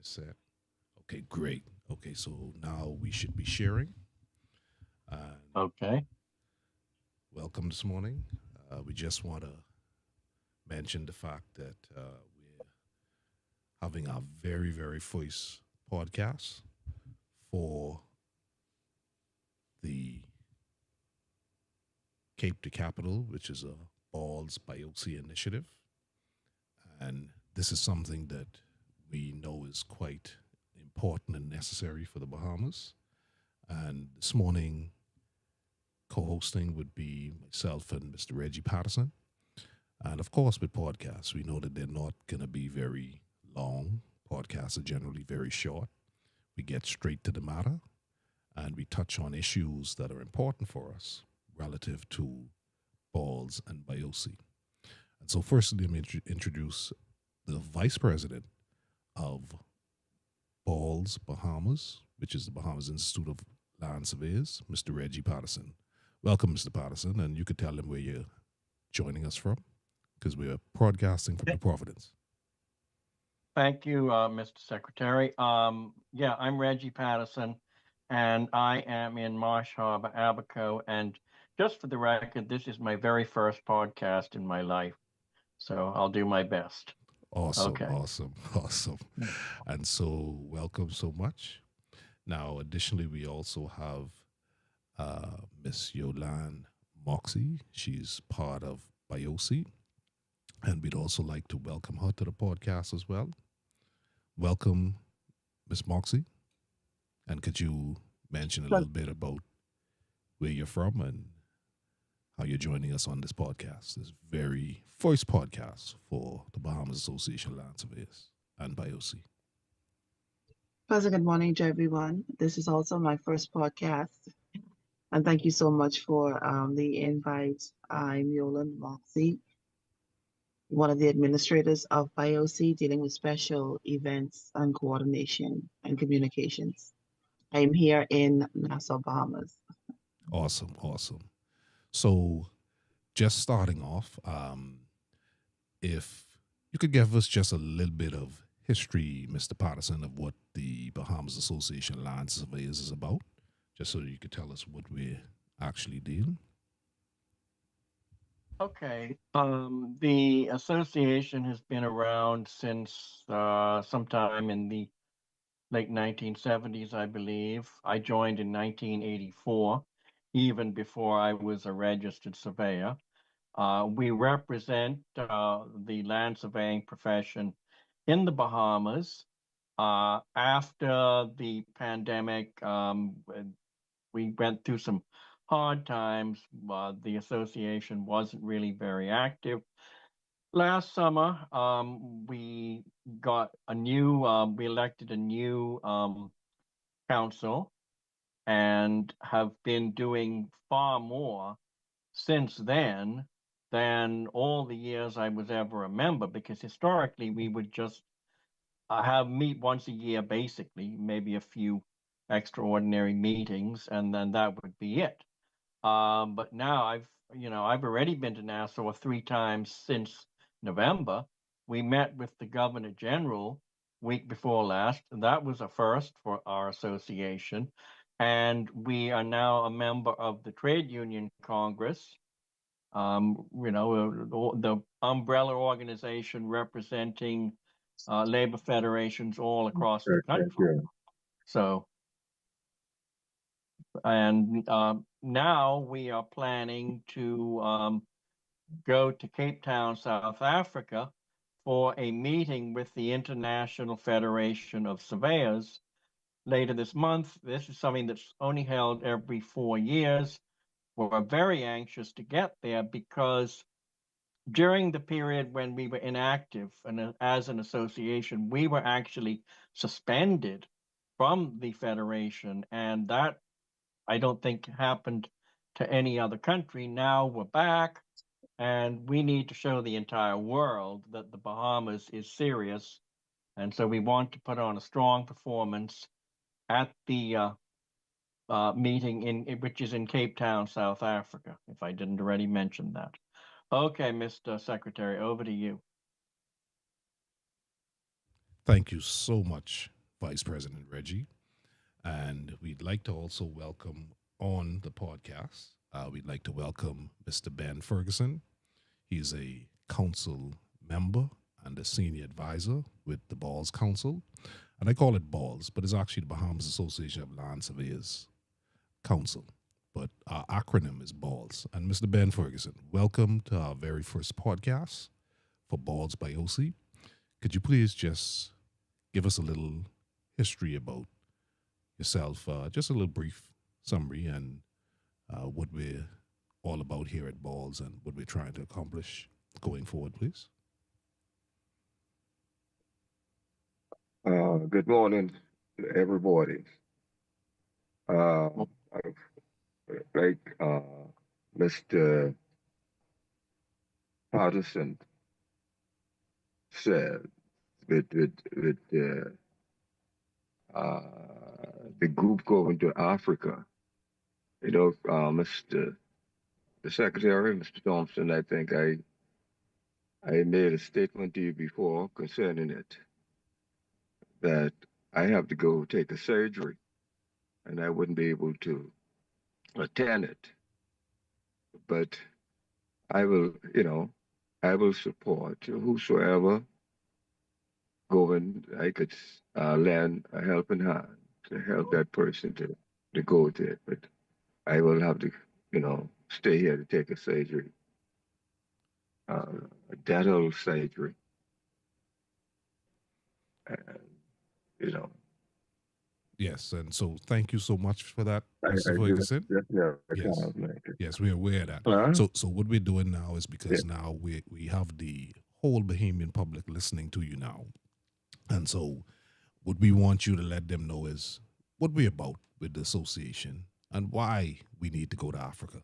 is set. Okay, great. Okay, so now we should be sharing. And Okay. welcome this morning. We just want to mention the fact that we're having our very first podcast for the Cape to Capital, which is a Balls Biosi initiative. And this is something that we know is quite important and necessary for the Bahamas. And this morning, co hosting would be myself and Mr. Reggie Patterson. And of course, with podcasts, we know that they're not going to be very long. Podcasts are generally very short. We get straight to the matter and we touch on issues that are important for us relative to balls and biosi. And so, first, let me introduce the vice president of Balls Bahamas, which is the Bahamas Institute of Land Surveyors, Mr. Reggie Patterson. Welcome, Mr. Patterson, and you could tell them where you're joining us from because we're broadcasting from the Providence. Thank you, Mr. Secretary. Yeah, I'm Reggie Patterson, and I am in Marsh Harbor, Abaco. And just for the record, this is my very first podcast in my life, so I'll do my best. Awesome, Okay. awesome, awesome. And so, welcome so much. Now, additionally, we also have Miss Yolande Moxie. She's part of Biosi, and we'd also like to welcome her to the podcast as well. Welcome, Miss Moxie. And could you mention a Well, little bit about where you're from and how you're joining us on this podcast? This very first podcast for the Bahamas Association of Land Surveyors and Biosi. pleasant good morning to everyone. This is also my first podcast, and thank you so much for the invite. I'm Yolan Moxie, one of the administrators of BIOC, dealing with special events and coordination and communications. I'm here in Nassau, Bahamas. Awesome, awesome. So, just starting off, if you could give us just a little bit of history, Mr. Patterson, of what the Bahamas Association of Land Surveyors is about, just so you could tell us what we're actually doing. Okay. The association has been around since sometime in the late 1970s, I believe. I joined in 1984, even before I was a registered surveyor. We represent the land surveying profession in the Bahamas. After the pandemic, we went through some hard times. The association wasn't really very active. Last summer, we elected a new council and have been doing far more since then than all the years I was ever a member, because historically we would just have meet once a year, basically, maybe a few extraordinary meetings, and then that would be it. But now I've already been to Nassau 3 times since November. We met with the Governor General week before last. That was a first for our association. And we are now a member of the Trade Union Congress, the umbrella organization representing labor federations all across the Sure, sure, country. sure. So, and now we are planning to go to Cape Town, South Africa, for a meeting with the International Federation of Surveyors later this month. This is something that's only held every 4 years. We're very anxious to get there because during the period when we were inactive and as an association, we were actually suspended from the federation, and that I don't think happened to any other country. Now we're back, and we need to show the entire world that the Bahamas is serious, and so we want to put on a strong performance at the meeting which is in Cape Town, South Africa, if I didn't already mention that. Okay, Mr. Secretary, over to you. Thank you so much, Vice President Reggie. And we'd like to also welcome on the podcast, we'd like to welcome Mr. Ben Ferguson. He's a council member and a senior advisor with the Balls Council. And I call it Balls, but it's actually the Bahamas Association of Land Surveyors Council. But our acronym is Balls. And Mr. Ben Ferguson, welcome to our very first podcast for Balls by OC. Could you please just give us a little history about yourself, just a little brief summary and what we're all about here at Balls and what we're trying to accomplish going forward, please? Good morning to everybody. I- like Mr. Patterson said, with the group going to Africa, Mr. the Secretary, Mr. Thompson, I think I made a statement to you before concerning it, that I have to go take a surgery and I wouldn't be able to attend it. But I will, I will support whosoever going. I could lend a helping hand to help that person to go to it. But I will have to, stay here to take a surgery, a dental surgery. And, you know, Yes, and so thank you so much for that, I Mr. do Ferguson. yeah, I Yes. can't make it. Yes, we're aware of that. Huh? So what we're doing now is because now we have the whole Bahamian public listening to you now. And so what we want you to let them know is what we're about with the association and why we need to go to Africa,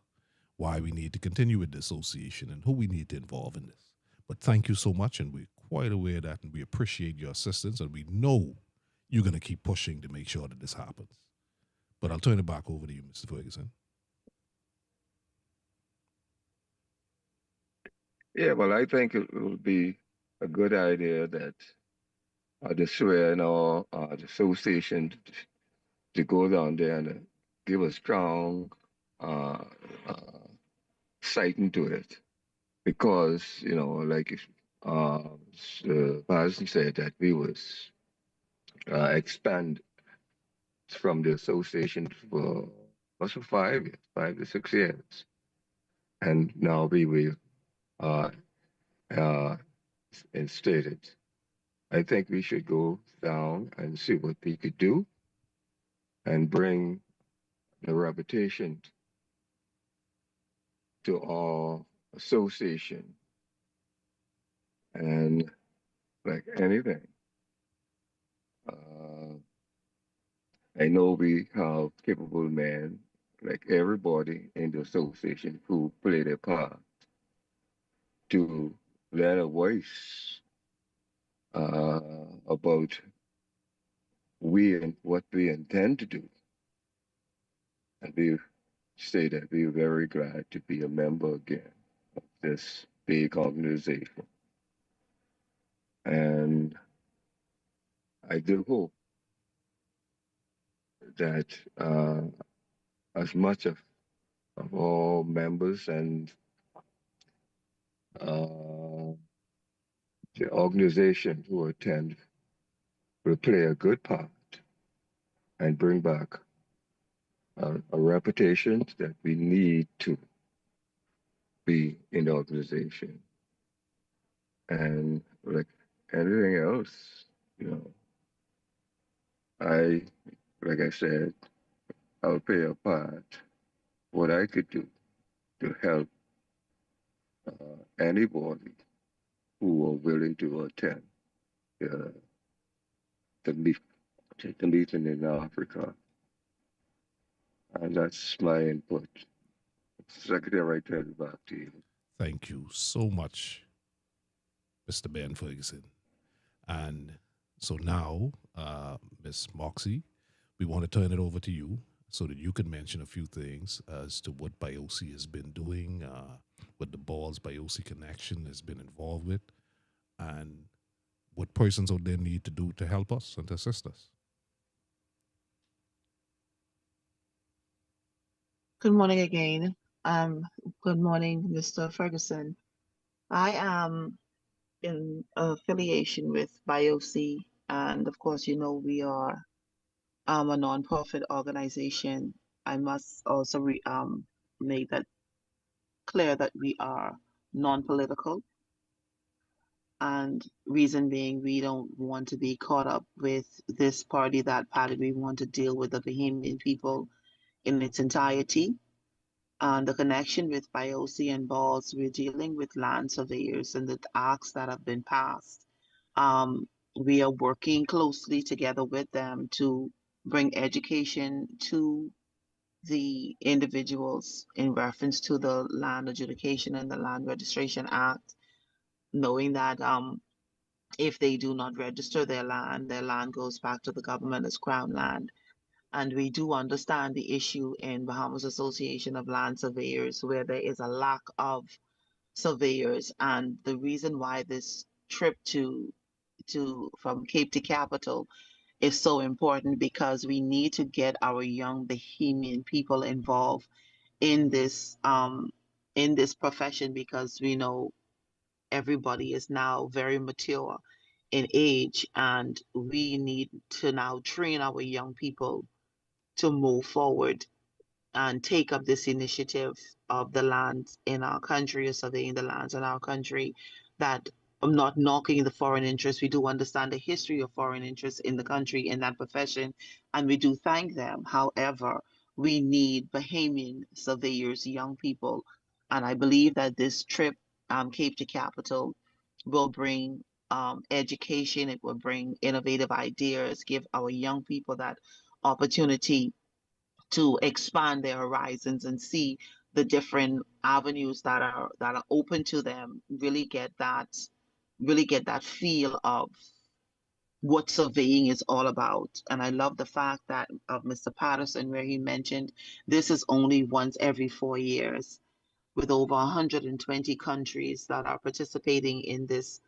why we need to continue with the association and who we need to involve in this. But thank you so much, and we're quite aware of that, and we appreciate your assistance, and we know you're going to keep pushing to make sure that this happens. But I'll turn it back over to you, Mr. Ferguson. Yeah, well, I think it would be a good idea that the SWARE and all the association to go down there and give a strong uh, uh, sighting to it. Because, like Patterson said, that we was expand from the association for what's for 5 years, 5 to 6 years. And now we will uh, uh, instated. I think we should go down and see what we could do and bring the reputation to our association. And like anything, uh, I know we have capable men, like everybody in the association, who play their part to let a voice about we and what we intend to do. And we say that we're very glad to be a member again of this big organization. And I do hope that as much of all members and uh, the organization who attend will play a good part and bring back a reputation that we need to be in the organization. And like anything else, you know, I, like I said, I'll play a part, what I could do to help anybody who are willing to attend uh, the, meet, the meeting in Africa. And that's my input. Secretary, I turn it back to you. Thank you so much, Mr. Ben Ferguson. And so now, Miss Moxie, we want to turn it over to you so that you can mention a few things as to what BIOC has been doing, what the Balls BIOC connection has been involved with, and what persons out there need to do to help us and to assist us. Good morning again. Um, Good morning, Mr. Ferguson. I am in affiliation with BioC, and of course, you know, we are a nonprofit organization. I must also make that clear that we are non-political, and reason being, we don't want to be caught up with this party, that party. We want to deal with the Bahamian people in its entirety. The connection with BioC and balls, we're dealing with land surveyors and the acts that have been passed. We are working closely together with them to bring education to the individuals in reference to the Land Adjudication and the Land Registration Act, knowing that if they do not register their land goes back to the government as Crown land. And we do understand the issue in Bahamas Association of Land Surveyors, where there is a lack of surveyors. And the reason why this trip to from Cape to Capital is so important, because we need to get our young Bahamian people involved in this profession, because we know everybody is now very mature in age, and we need to now train our young people to move forward and take up this initiative of the lands in our country, or surveying the lands in our country. That I'm not knocking the foreign interest. We do understand the history of foreign interests in the country in that profession, and we do thank them. However, we need Bahamian surveyors, young people, and I believe that this trip, Cape to Capital, will bring education. It will bring innovative ideas, give our young people that opportunity to expand their horizons and see the different avenues that are open to them. Really get that feel of what surveying is all about. And I love the fact that of Mr. Patterson, where he mentioned this is only once every 4 years, with over 120 countries that are participating in this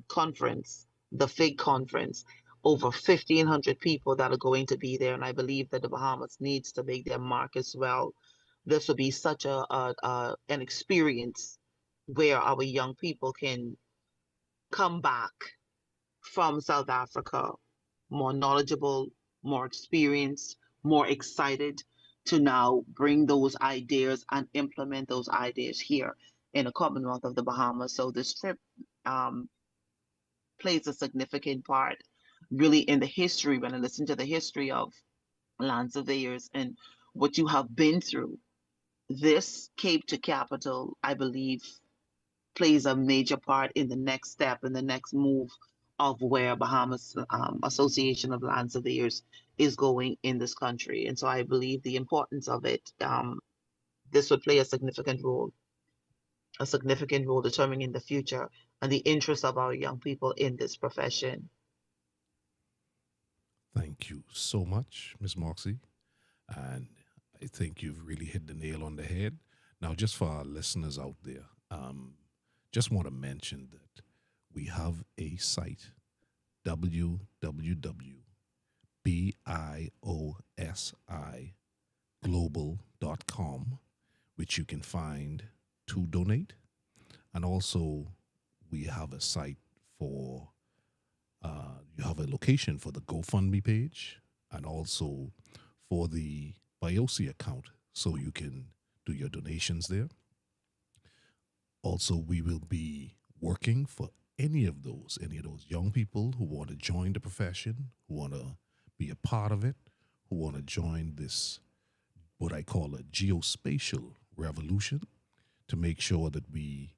conference, the FIG conference, over 1,500 people that are going to be there. And I believe that the Bahamas needs to make their mark as well. This will be such an experience where our young people can come back from South Africa more knowledgeable, more experienced, more excited to now bring those ideas and implement those ideas here in the Commonwealth of the Bahamas. So this trip um, plays a significant part really in the history. When I listen to the history of land surveyors and what you have been through, this Cape to Capital, I believe, plays a major part in the next step, in the next move of where Bahamas Association of Land Surveyors is going in this country. And so I believe the importance of it, this would play a significant role determining the future and the interest of our young people in this profession. Thank you so much, Ms. Moxie. And I think you've really hit the nail on the head. Now, just for our listeners out there, just want to mention that we have a site, www.biosiglobal.com, which you can find to donate. And also, we have a site for, you have a location for the GoFundMe page, and also for the BioC account, so you can do your donations there. Also, we will be working for any of those young people who want to join the profession, who want to be a part of it, who want to join this, what I call a geospatial revolution, to make sure that we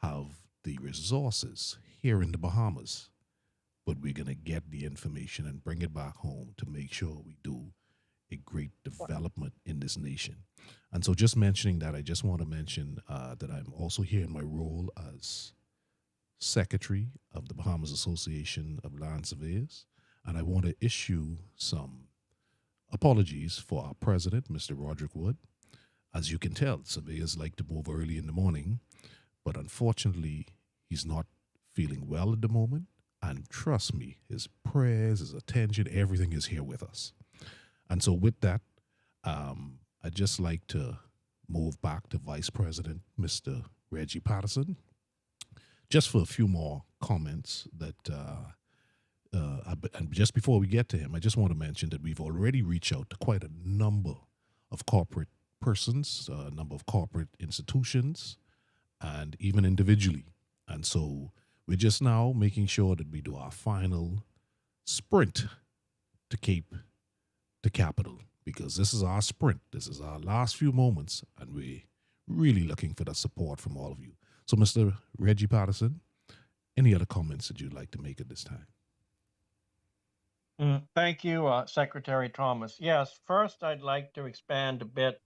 have the resources here in the Bahamas, but we're going to get the information and bring it back home to make sure we do a great development in this nation. And so, just mentioning that, I just want to mention that I'm also here in my role as Secretary of the Bahamas Association of Land Surveyors. And I want to issue some apologies for our president, Mr. Roderick Wood. As you can tell, surveyors like to move early in the morning, but unfortunately, he's not feeling well at the moment. And trust me, his prayers, his attention, everything is here with us. And so, with that, I'd just like to move back to Vice President Mr. Reggie Patterson, just for a few more comments that. And just before we get to him, I just want to mention that we've already reached out to quite a number of corporate persons, a number of corporate institutions, and even individually. And so we're just now making sure that we do our final sprint to Cape, to Capital, because this is our sprint. This is our last few moments, and we're really looking for the support from all of you. So, Mr. Reggie Patterson, any other comments that you'd like to make at this time? Thank you, Secretary Thomas. Yes, first I'd like to expand a bit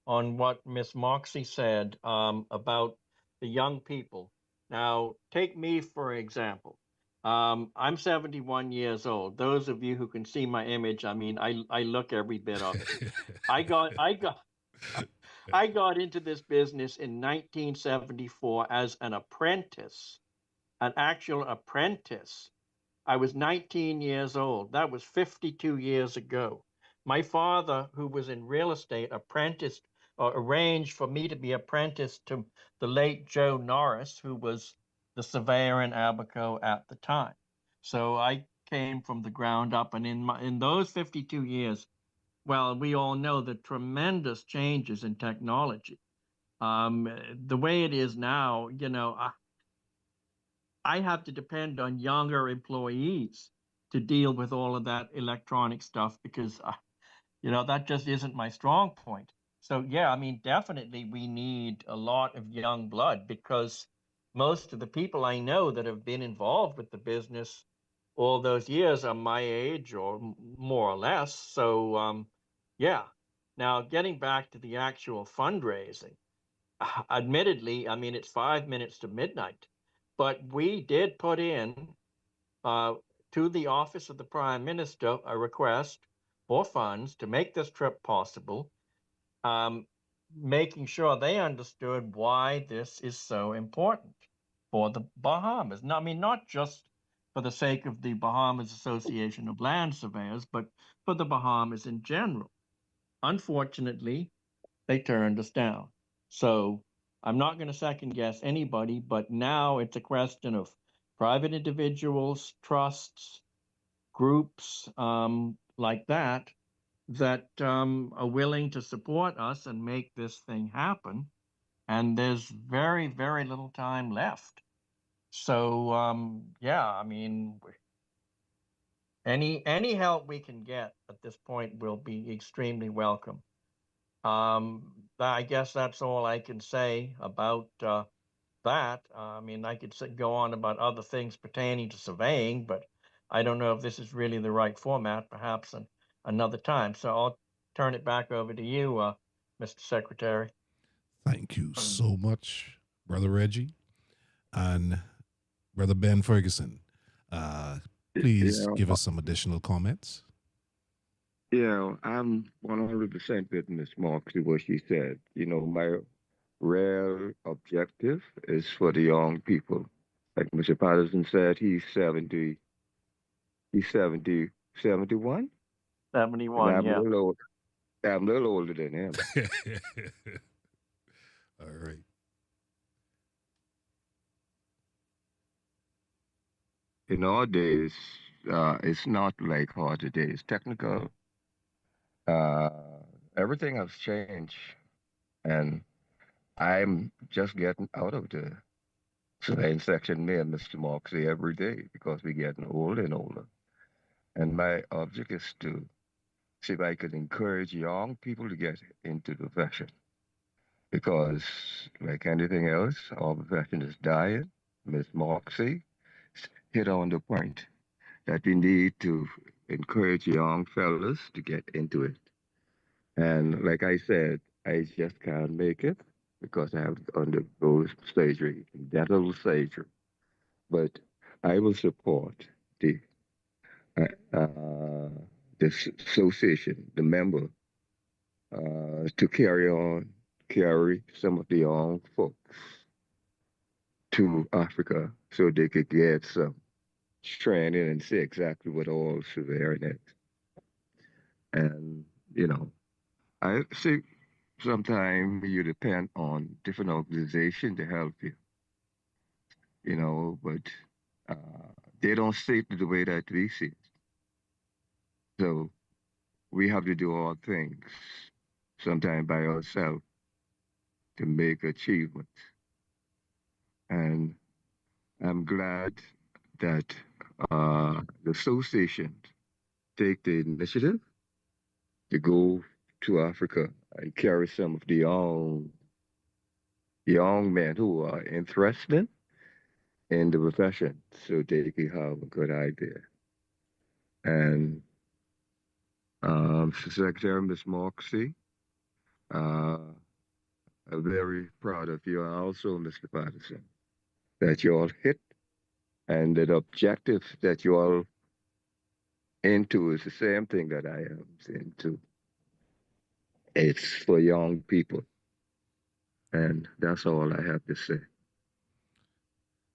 on what Miss Moxie said about the young people. Now, take me for example. I'm 71 years old. Those of you who can see my image, I mean, I look every bit of it. I got I got into this business in 1974 as an apprentice, an actual apprentice. I was 19 years old. That was 52 years ago. My father, who was in real estate, apprenticed or arranged for me to be apprenticed to the late Joe Norris, who was the surveyor in Abaco at the time. So I came from the ground up, and in those 52 years, well, we all know the tremendous changes in technology. The way it is now, I have to depend on younger employees to deal with all of that electronic stuff because, that just isn't my strong point. So, yeah, I mean, definitely we need a lot of young blood because most of the people I know that have been involved with the business all those years are my age or more or less. So, yeah. Now, getting back to the actual fundraising, admittedly, I mean, it's 5 minutes to midnight, but we did put in uh, to the office of the Prime Minister a request for funds to make this trip possible, um, making sure they understood why this is so important for the Bahamas. I mean, not just for the sake of the Bahamas Association of Land Surveyors, but for the Bahamas in general. Unfortunately, they turned us down. So I'm not going to second guess anybody, but now it's a question of private individuals, trusts, groups like that are willing to support us and make this thing happen. And there's very, very little time left. So yeah, I mean, any help we can get at this point will be extremely welcome. I guess that's all I can say about that. I mean, I could go on about other things pertaining to surveying, but I don't know if this is really the right format, perhaps another time. So I'll turn it back over to you, Mr. Secretary. Thank you so much, Brother Reggie. And Brother Ben Ferguson, please Yeah, give us some additional comments. yeah, I'm 100% with Miss Moxley what she said. My real objective is for the young people. Like Mr. Patterson said, he's 70, 71, and 71, I'm a yeah. little old. I'm a little older than him. All right. In our days, it's not like our days. Technical, uh, everything has changed, and I'm just getting out of the surveying section, me and Mr. Moxley, every day because we're getting older and older. And my object is to see if I could encourage young people to get into the profession because, like anything else, our profession is dying. Miss Moxley hit on the point that we need to encourage young fellas to get into it. And like I said, I just can't make it because I have to undergo surgery, dental surgery. But I will support uh, uh, the association, the member, to carry some of the young folks to Africa so they could get some training and see exactly what all surveying is. And, you know, I see sometimes you depend on different organizations to help you, but they don't see it the way that we see it. So we have to do all things sometimes by ourselves to make achievements. And I'm glad that the association take the initiative to go to Africa and carry some of the young men who are interested in the profession so they can have a good idea. And Secretary Ms. Moxie, uh, I'm very proud of you, and also Mr. Patterson, that you all hit, and that objective that you all into is the same thing that I am into. It's for young people, and that's all I have to say.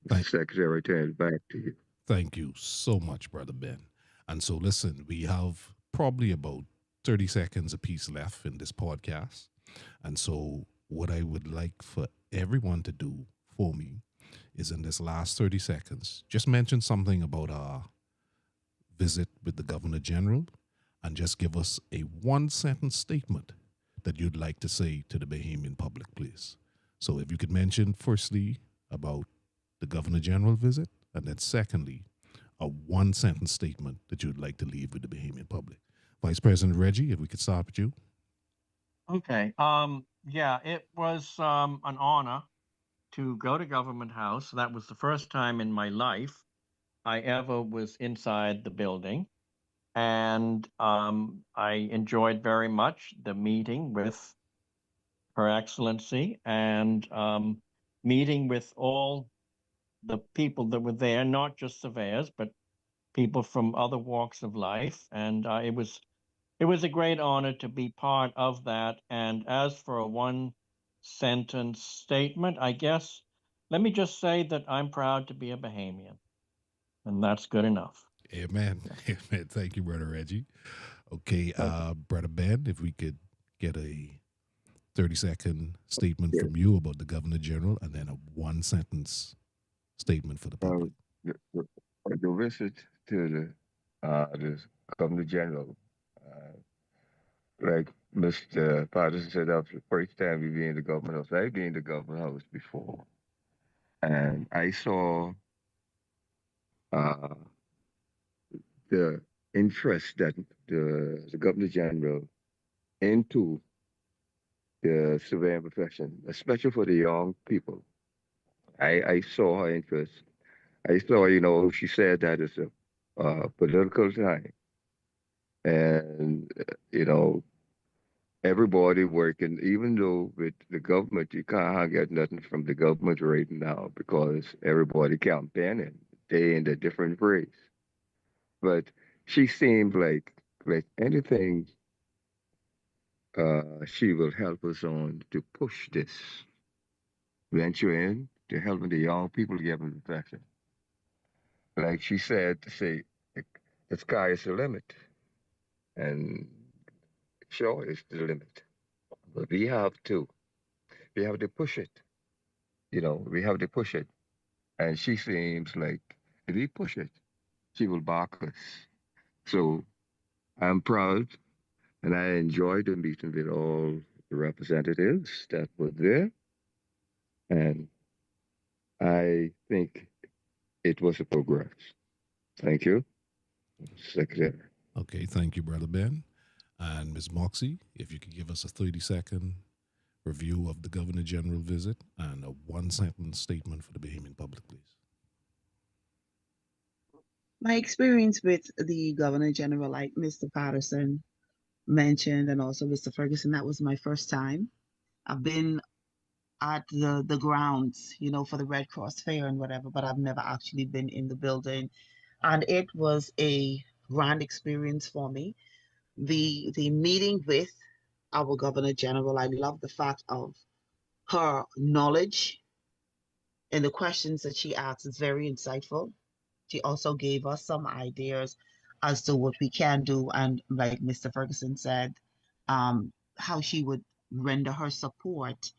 Mr. Thank, Secretary, I turn it back to you. thank you so much, Brother Ben. And so, listen, we have probably about 30 seconds apiece left in this podcast. And so, what I would like for everyone to do for me is in this last 30 seconds, just mention something about our visit with the Governor General and just give us a one sentence statement that you'd like to say to the Bahamian public, please. So, if you could mention, firstly, about the Governor General visit, and then secondly, a one sentence statement that you'd like to leave with the Bahamian public. Vice President Reggie, if we could start with you. Okay. Yeah, it was an honor to go to Government House. That was the first time in my life I ever was inside the building. And I enjoyed very much the meeting with Her Excellency and meeting with all the people that were there, not just surveyors, but people from other walks of life. And it was a great honor to be part of that. And as for a one sentence statement, I guess, let me just say that I'm proud to be a Bahamian, and that's good enough. Amen. Amen. Thank you, Brother Reggie. Okay, Brother Ben, if we could get a 30-second statement Yeah. from you about the Governor General and then a one sentence statement for the public. The visit to the Governor General, like Mr. Patterson said, that was the first time we been in the government house. I've been in the government house before, and I saw uh, the interest that the Governor General into the surveying profession, especially for the young people. I saw her interest. I saw, she said that it's a political time, and everybody working, even though with the government, you can't get nothing from the government right now because everybody campaigning, they in a different race. But she seemed like anything she will help us on to push this venture in to helping the young people get in profession. Like she said, to say the sky is the limit, and sure, it's the limit. But we have to push it. We have to push it. And she seems like if we push it, she will back us. So I'm proud, and I enjoyed the meeting with all the representatives that were there. And I think it was a progress. Thank you, Secretary. Okay, thank you, Brother Ben. And Ms. Moxie, if you could give us a 30-second review of the Governor General visit and a one sentence statement for the Bahamian public, please. My experience with the Governor General, like Mr. Patterson mentioned, and also Mr. Ferguson, that was my first time. I've been at the grounds, for the Red Cross Fair and whatever, but I've never actually been in the building. And it was a grand experience for me. The meeting with our Governor General, I love the fact of her knowledge And the questions that she asked is very insightful. She also gave us some ideas as to what we can do, and like Mr. Ferguson said, how she would render her support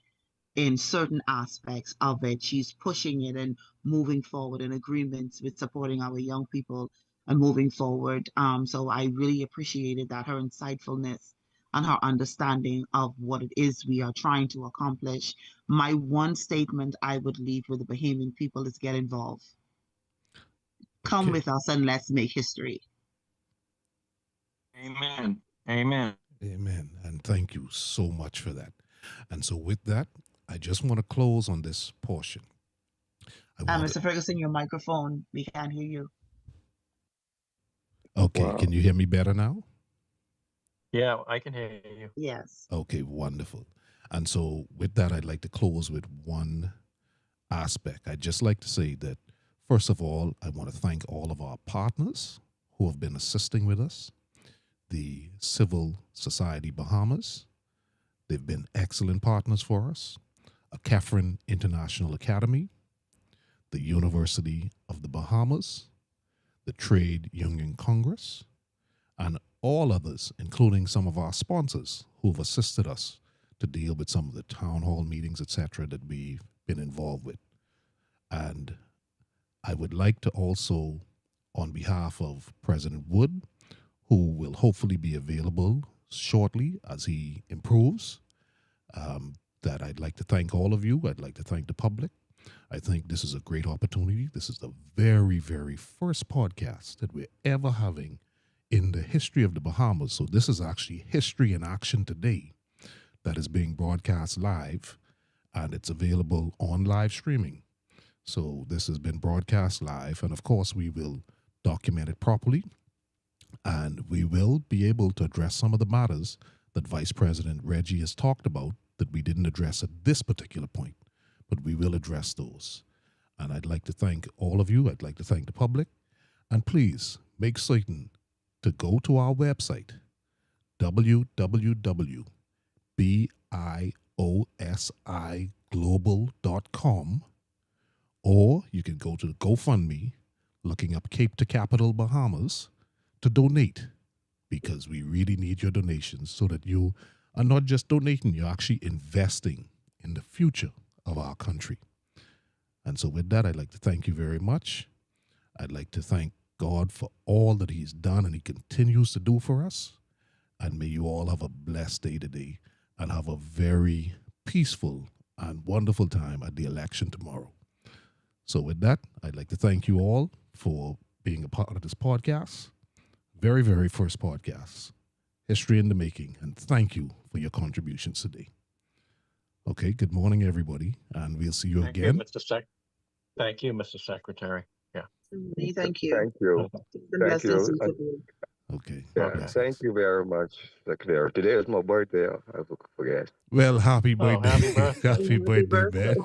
in certain aspects of it. She's pushing it and moving forward in agreements with supporting our young people and moving forward. So I really appreciated that, her insightfulness and her understanding of what it is we are trying to accomplish. My one statement I would leave with the Bahamian people is get involved. Come Okay. with us and let's make history. Amen. Amen. Amen. And thank you so much for that. And so with that, I just want to close on this portion. Mr. Ferguson, your microphone, we can't hear you. Okay, Wow. can you hear me better now? Yeah, I can hear you. Yes. Okay, wonderful. And so with that, I'd like to close with one aspect. I'd just like to say that, first of all, I want to thank all of our partners who have been assisting with us. The Civil Society Bahamas, they've been excellent partners for us. A Catherine International Academy, the University of the Bahamas, the Trade Union Congress, and all others, including some of our sponsors who've assisted us to deal with some of the town hall meetings, etc., that we've been involved with. And I would like to also, on behalf of President Wood, who will hopefully be available shortly as he improves, that I'd like to thank all of you. I'd like to thank the public. I think this is a great opportunity. This is the very, very first podcast that we're ever having in the history of the Bahamas. So this is actually history in action today that is being broadcast live, and it's available on live streaming. So this has been broadcast live, and of course we will document it properly, and we will be able to address some of the matters that Vice President Reggie has talked about that we didn't address at this particular point, but we will address those. And I'd like to thank all of you. I'd like to thank the public. And please make certain to go to our website, www.biosiglobal.com, or you can go to the GoFundMe, looking up Cape to Capital Bahamas, to donate, because we really need your donations so that you are not just donating, you're actually investing in the future of our country. And so with that, I'd like to thank you very much. I'd like to thank God for all that he's done and he continues to do for us. And may you all have a blessed day today and have a very peaceful and wonderful time at the election tomorrow. So with that, I'd like to thank you all for being a part of this podcast. Very, very first podcast, history in the making, and thank you for your contributions today. Okay, good morning, everybody, and we'll see you again. Thank you, Mr. Secretary. Yeah. Thank you. Thank you. Thank you. Okay. Yeah, blessings. thank you very much, Secretary. Today is my birthday. I forget. Well, happy birthday. Happy birthday. Happy birthday, man.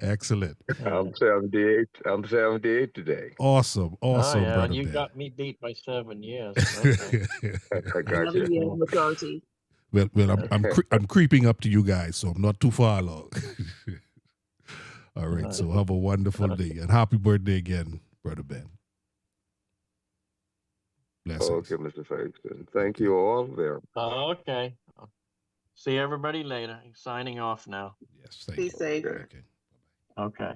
Excellent. I'm 78. I'm 78 today. Awesome, awesome, yeah, brother you Ben. got me beat by 7 years. Okay. I got you. Year majority. well, I'm creeping up to you guys, so I'm not too far along. All right, so have a wonderful day and happy birthday again, brother Ben. Blessings. Okay, Mr. Ferguson. Thank you all very much. Okay. See everybody later. Signing off now. Yes, thank Be you. safe. Okay. Okay.